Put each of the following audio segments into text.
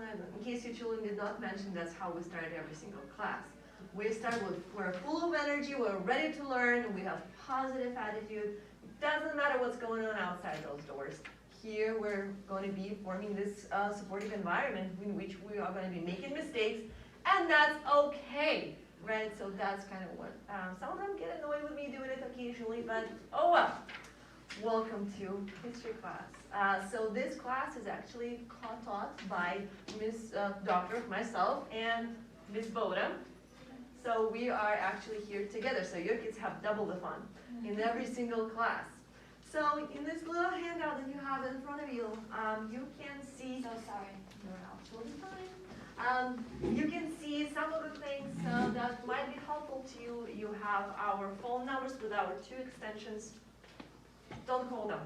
in case your children did not mention, that's how we start every single class. We start with, we're full of energy, we're ready to learn, we have positive attitude. It doesn't matter what's going on outside those doors. Here we're going to be forming this supportive environment in which we are going to be making mistakes, and that's okay, right? So that's kind of what, some of them get annoyed with me doing it occasionally, but oh well. Welcome to history class. So this class is actually taught by Ms. Doctor, myself, and Ms. Boda. So we are actually here together, so your kids have double the fun in every single class. So in this little handout that you have in front of you, you can see. So sorry. You're absolutely fine. You can see some of the things that might be helpful to you. You have our phone numbers with our 2 extensions. Don't call them.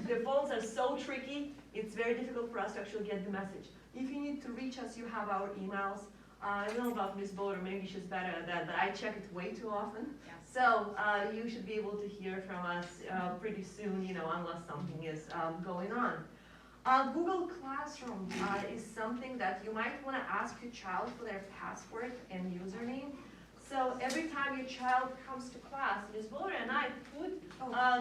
The phones are so tricky, it's very difficult for us to actually get the message. If you need to reach us, you have our emails. I don't know about Ms. Boder, maybe she's better at that, but I check it way too often. Yeah. So you should be able to hear from us pretty soon, unless something is going on. Google Classroom is something that you might want to ask your child for their password and username. So every time your child comes to class, Ms. Boder and I put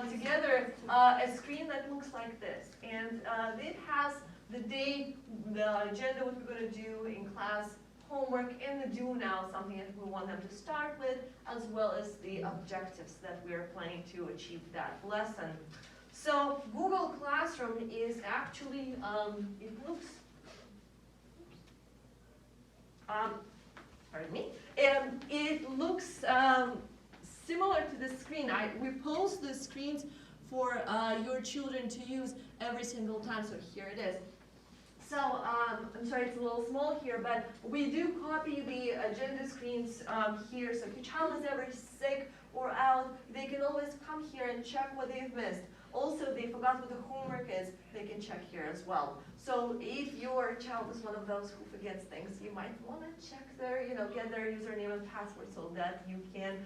together a screen that looks like this. And it has the day, the agenda, what we're going to do in class, homework, and the do now, something that we want them to start with, as well as the objectives that we're planning to achieve that lesson. So Google Classroom is actually, it looks, pardon me, it looks similar to the screen. We post the screens for your children to use every single time, so here it is. So, I'm sorry it's a little small here, but we do copy the agenda screens here, so if your child is ever sick or out, they can always come here and check what they've missed. Also, if they forgot what the homework is, they can check here as well. So if your child is one of those who forgets things, you might want to check their, get their username and password so that you can,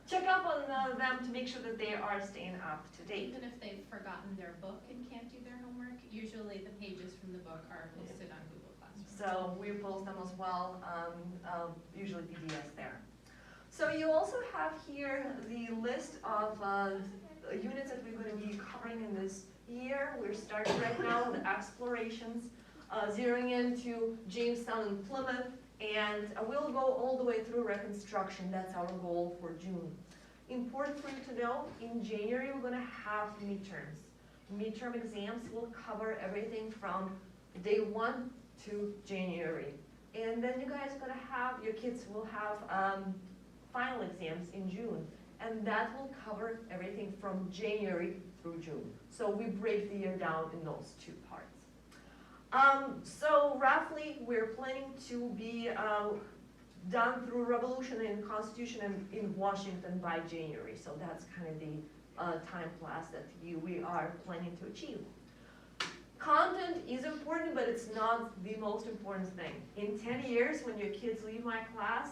check up on them to make sure that they are staying up to date. Even if they've forgotten their book and can't do their homework, usually the pages from the book are posted on Google Classroom. So we post them as well, usually PDFs there. So you also have here the list of units that we're going to be covering in this year. We're starting right now with explorations, zeroing into Jamestown and Plymouth, and we'll go all the way through Reconstruction. That's our goal for June. Important for you to know, in January we're going to have midterms. Midterm exams will cover everything from day 1 to January. And then you guys are going to have, your kids will have final exams in June. And that will cover everything from January through June. So we break the year down in those 2 parts. So roughly, we're planning to be done through Revolution and Constitution in Washington by January. So that's kind of the time class that we are planning to achieve. Content is important, but it's not the most important thing. In 10 years, when your kids leave my class,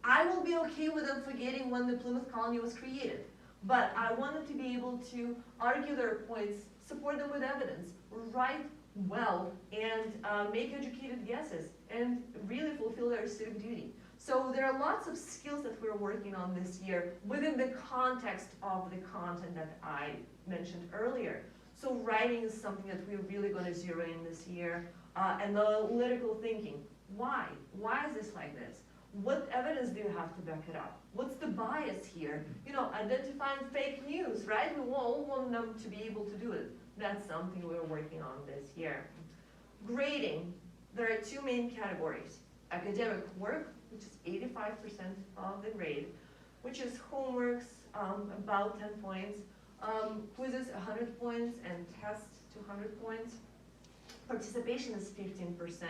I will be okay with them forgetting when the Plymouth Colony was created. But I want them to be able to argue their points, support them with evidence, write well, and make educated guesses, and really fulfill their civic duty. So there are lots of skills that we're working on this year within the context of the content that I mentioned earlier. So writing is something that we're really going to zero in this year, and the analytical thinking. Why? Why is this like this? What evidence do you have to back it up? What's the bias here? Identifying fake news, right? We all want them to be able to do it. That's something we're working on this year. Grading. There are 2 main categories. Academic work, which is 85% of the grade, which is homeworks, about 10 points, quizzes 100 points, and tests 200 points. Participation is 15%,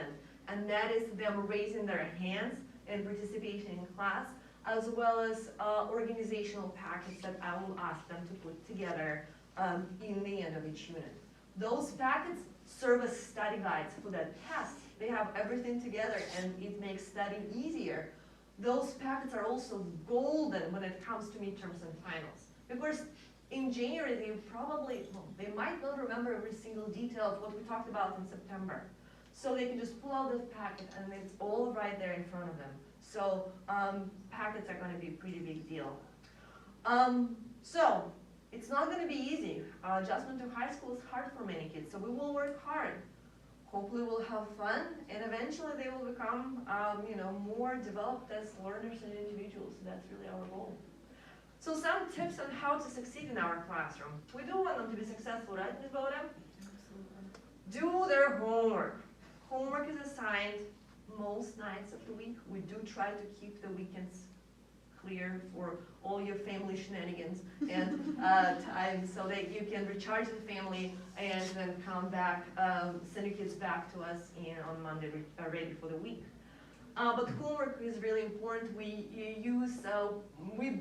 and that is them raising their hands and participation in class, as well as organizational packets that I will ask them to put together in the end of each unit. Those packets serve as study guides for that test. They have everything together and it makes studying easier. Those packets are also golden when it comes to midterms and finals. Of course, in January, they might not remember every single detail of what we talked about in September. So they can just pull out this packet and it's all right there in front of them. So packets are gonna be a pretty big deal. So it's not gonna be easy. Adjustment to high school is hard for many kids, so we will work hard. Hopefully we'll have fun, and eventually they will become, more developed as learners and individuals. So that's really our goal. So some tips on how to succeed in our classroom. We do want them to be successful, right, Ms. Boda? Do their homework. Homework is assigned most nights of the week. We do try to keep the weekends clear for all your family shenanigans and time, so that you can recharge the family and then come back, send your kids back to us on Monday, ready for the week. But homework is really important. We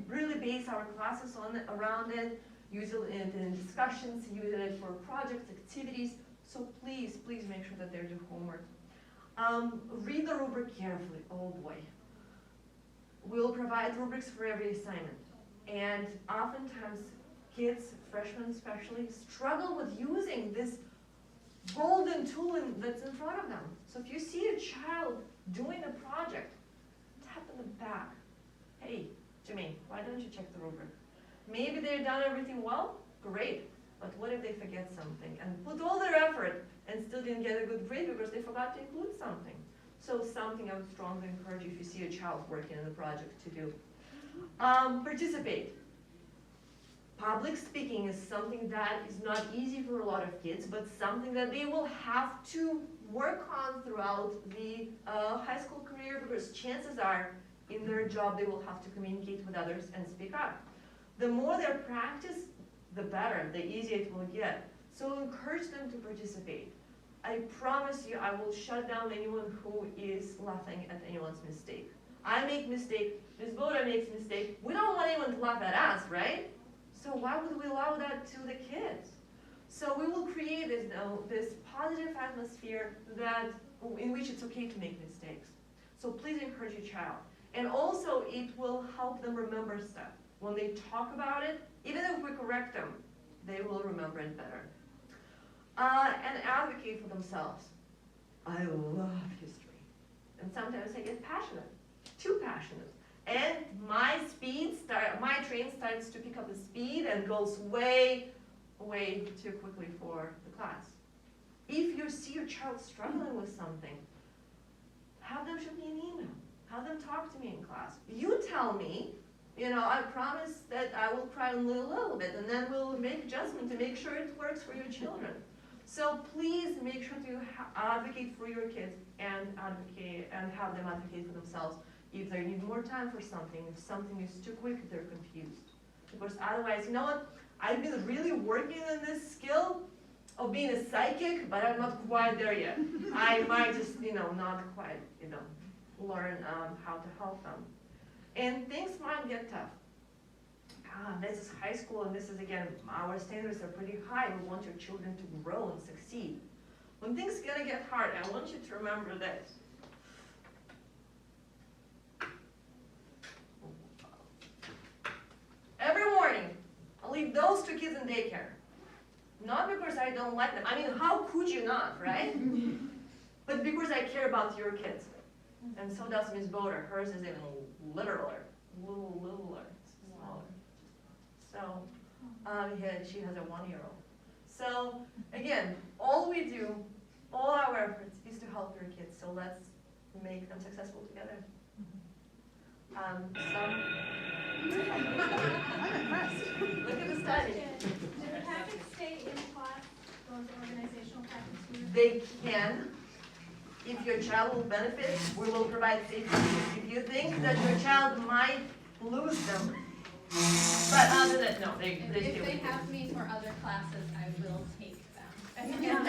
really base our classes around it, use it in discussions, use it for projects, activities. So please make sure that they do homework. Read the rubric carefully. Oh boy. We'll provide rubrics for every assignment. And oftentimes kids, freshmen especially, struggle with using this golden tool that's in front of them. So if you see a child doing a project, tap in the back. Hey, Jermaine, why don't you check the rubric? Maybe they've done everything well, great. But what if they forget something and put all their effort and still didn't get a good grade because they forgot to include something? So something I would strongly encourage you if you see a child working on the project to do. Participate. Public speaking is something that is not easy for a lot of kids, but something that they will have to work on throughout the high school career, because chances are in their job they will have to communicate with others and speak up. The more they practice, the better, the easier it will get. So encourage them to participate. I promise you, I will shut down anyone who is laughing at anyone's mistake. I make mistake, Ms. Boda makes mistake. We don't want anyone to laugh at us, right? So why would we allow that to the kids? So we will create this positive atmosphere in which it's okay to make mistakes. So please encourage your child. And also it will help them remember stuff. When they talk about it, even if we correct them, they will remember it better. And advocate for themselves. I love history. And sometimes I get passionate, too passionate. And my train starts to pick up the speed and goes way too quickly for the class. If you see your child struggling with something, have them shoot me an email. Have them talk to me in class. You tell me, I promise that I will cry a little bit, and then we'll make adjustment to make sure it works for your children. So please make sure to advocate for your kids and have them advocate for themselves. If they need more time for something, if something is too quick, they're confused. Because otherwise, you know what? I've been really working on this skill of being a psychic, but I'm not quite there yet. I might just, not quite, learn how to help them. And things might get tough. This is high school, and this is, again, our standards are pretty high. We want your children to grow and succeed. When things are gonna get hard, I want you to remember this. Every morning, I leave those two kids in daycare. Not because I don't like them. I mean, how could you not, right? But because I care about your kids. And so does Ms. Boda. Hers is even littler, littler, smaller. So, she has a 1-year-old. So, again, all we do, all our efforts is to help your kids. So let's make them successful together. I'm impressed. Look at the study. Do the packets stay in class, those organizational packets? They can. If your child will benefit, we will provide safety. If you think that your child might lose them, but other than, no, they stay If with they you. have me for other classes, I will take them.